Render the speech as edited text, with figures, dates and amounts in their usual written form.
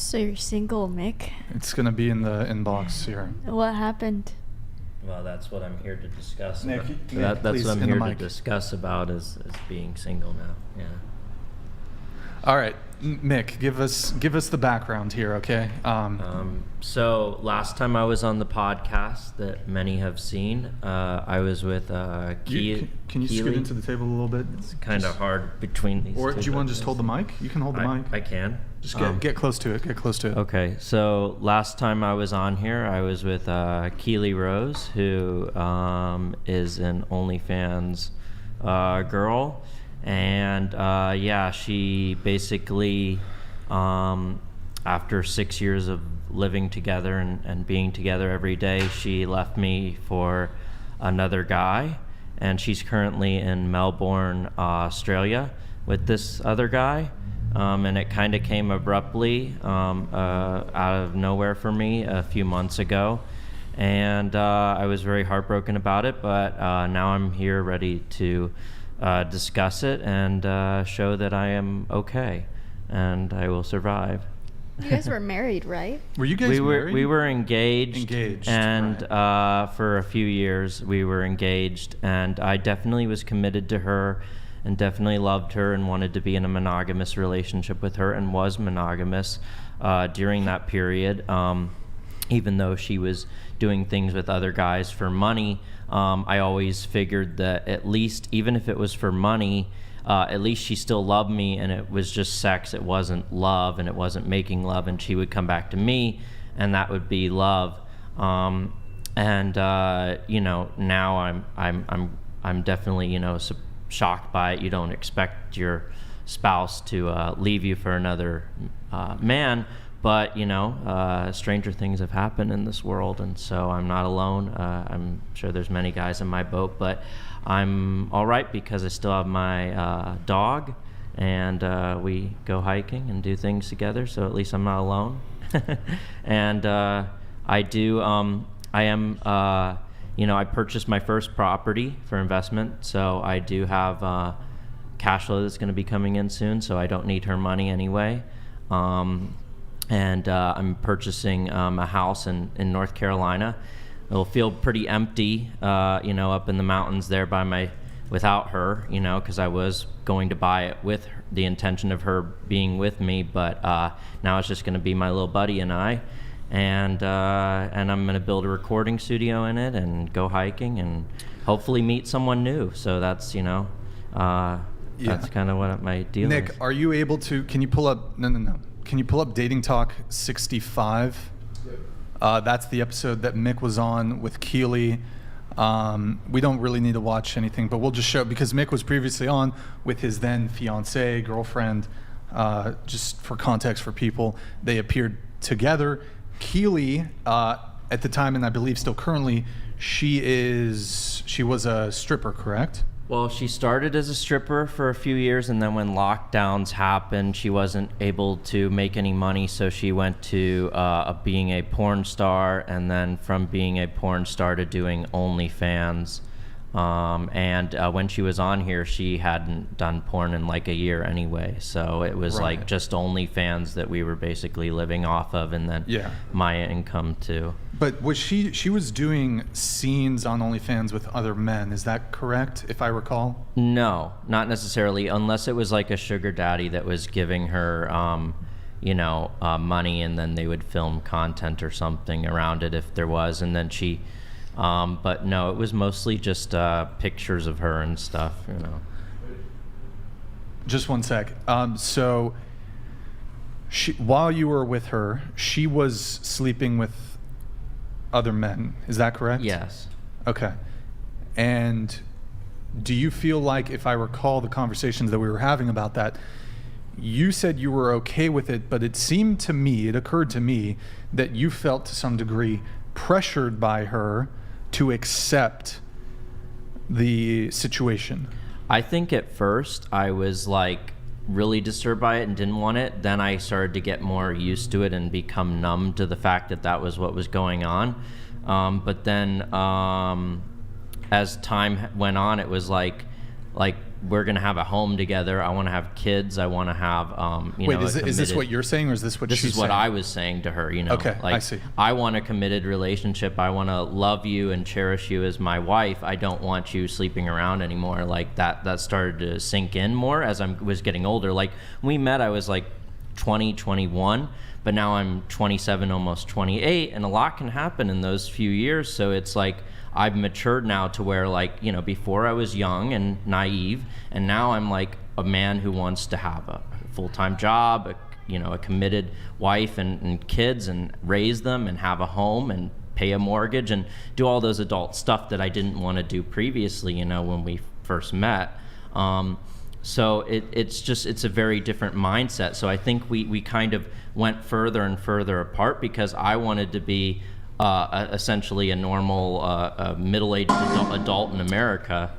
So you're single, Mick? It's going to be in the inbox here. What happened? Well, that's what I'm here to discuss. Nick, That's please, what I'm in the here to mic. discuss about is being single now. Yeah. All right, Mick, give us the background here, okay? So last time I was on the podcast that many have seen, I was with Can you scoot Keely. into the table a little bit? It's kind of hard between these Or two. do you want to but just hold the mic? You can hold the mic. I can. Just get close to it. Get close to it. Okay, so last time I was on here, I was with Keely Rose, who is an OnlyFans girl. And yeah, she basically, after 6 years of living together and being together every day, she left me for another guy. And she's currently in Melbourne, Australia with this other guy. And it kind of came abruptly out of nowhere for me a few months ago. And I was very heartbroken about it, but now I'm here ready to discuss it and show that I am okay and I will survive. You guys were married, right? Were you guys married? We were engaged. And right. For a few years we were engaged, and I definitely was committed to her and definitely loved her and wanted to be in a monogamous relationship with her and was monogamous during that period. Even though she was doing things with other guys for money, I always figured that at least, even if it was for money, at least she still loved me, and it was just sex. It wasn't love, and it wasn't making love, and she would come back to me, and that would be love. You know, now I'm definitely, shocked by it. You don't expect your spouse to leave you for another man. But, stranger things have happened in this world, and so I'm not alone. I'm sure there's many guys in my boat, but I'm all right because I still have my dog, and we go hiking and do things together, so at least I'm not alone. And I purchased my first property for investment, so I do have cash flow that's going to be coming in soon, so I don't need her money anyway. And I'm purchasing a house in North Carolina. It'll feel pretty empty, up in the mountains there without her, because I was going to buy it with her, the intention of her being with me, but now it's just going to be my little buddy and I, and I'm going to build a recording studio in it and go hiking and hopefully meet someone new. So that's, that's kind of what my deal is. Nick, are you able to, can you pull up, no. Can you pull up Dating Talk 65? That's the episode that Mick was on with Keely. We don't really need to watch anything, but we'll just show, because Mick was previously on with his then fiancée, girlfriend. Just for context for people, they appeared together. Keely, at the time, and I believe still currently, she was a stripper, correct? Well, she started as a stripper for a few years, and then when lockdowns happened, she wasn't able to make any money, so she went to being a porn star, and then from being a porn star to doing OnlyFans. When she was on here, she hadn't done porn in like a year anyway, so it was Right. like just OnlyFans that we were basically living off of, and then my income too. But was she was doing scenes on OnlyFans with other men, is that correct, if I recall? No, not necessarily, unless it was like a sugar daddy that was giving her, money, and then they would film content or something around it if there was, and then she, but no, it was mostly just pictures of her and stuff, Just one sec. So while you were with her, she was sleeping with other men, is that correct? Yes. Okay. And do you feel like, if I recall the conversations that we were having about that, you said you were okay with it, but it occurred to me that you felt to some degree pressured by her to accept the situation? I think at first I was like really disturbed by it and didn't want it. Then I started to get more used to it and become numb to the fact that that was what was going on. But then as time went on, it was like we're gonna have a home together. I want to have kids. I want to have Wait, a is this committed- what you're saying, or is this what This she's is what saying? I was saying to her, Okay, like, I see. I want a committed relationship. I want to love you and cherish you as my wife. I don't want you sleeping around anymore. Like that started to sink in more as I was getting older. Like when we met, I was like 20, 21, but now I'm 27, almost 28, and a lot can happen in those few years. So it's like I've matured now to where, like, before I was young and naive, and now I'm like a man who wants to have a full-time job, a committed wife and kids, and raise them and have a home and pay a mortgage and do all those adult stuff that I didn't want to do previously, when we first met. So it's a very different mindset. So I think we kind of went further and further apart because I wanted to be essentially a normal middle-aged adult in America.